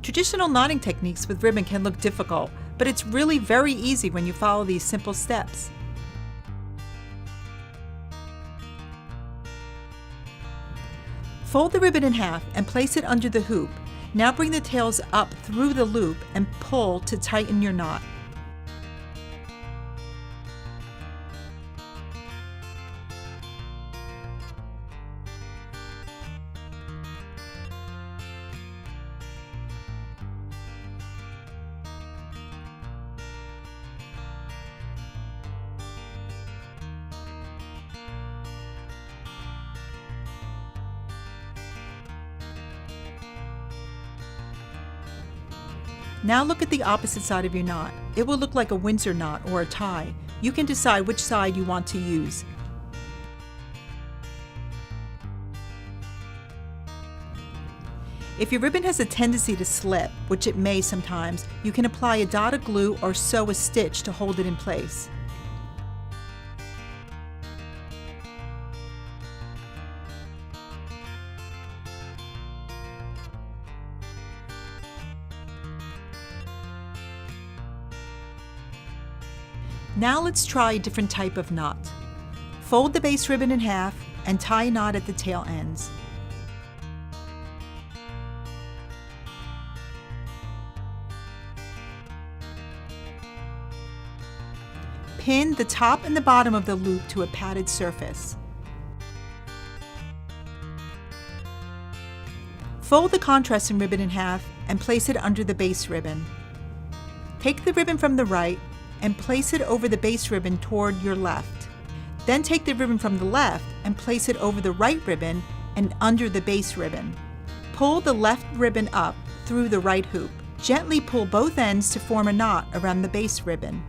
Traditional knotting techniques with ribbon can look difficult, but it's really very easy when you follow these simple steps. Fold the ribbon in half and place it under the hoop. Now bring the tails up through the loop and pull to tighten your knot. Now look at the opposite side of your knot. It will look like a Windsor knot or a tie. You can decide which side you want to use. If your ribbon has a tendency to slip, which it may sometimes, you can apply a dot of glue or sew a stitch to hold it in place. Now let's try a different type of knot. Fold the base ribbon in half and tie a knot at the tail ends. Pin the top and the bottom of the loop to a padded surface. Fold the contrasting ribbon in half and place it under the base ribbon. Take the ribbon from the right and place it over the base ribbon toward your left. Then take the ribbon from the left and place it over the right ribbon and under the base ribbon. Pull the left ribbon up through the right hoop. Gently pull both ends to form a knot around the base ribbon.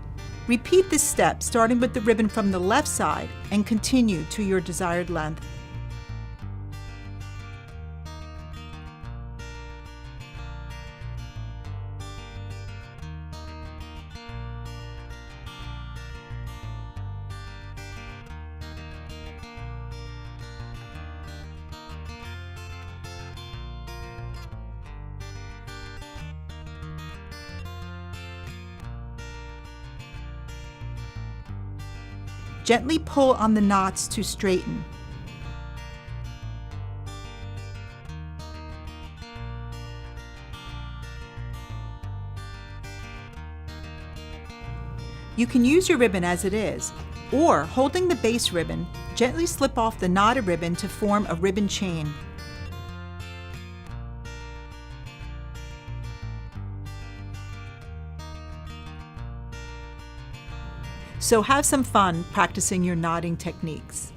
Repeat this step starting with the ribbon from the left side and continue to your desired length. Gently pull on the knots to straighten. You can use your ribbon as it is, or holding the base ribbon, gently slip off the knotted ribbon to form a ribbon chain. So have some fun practicing your knotting techniques.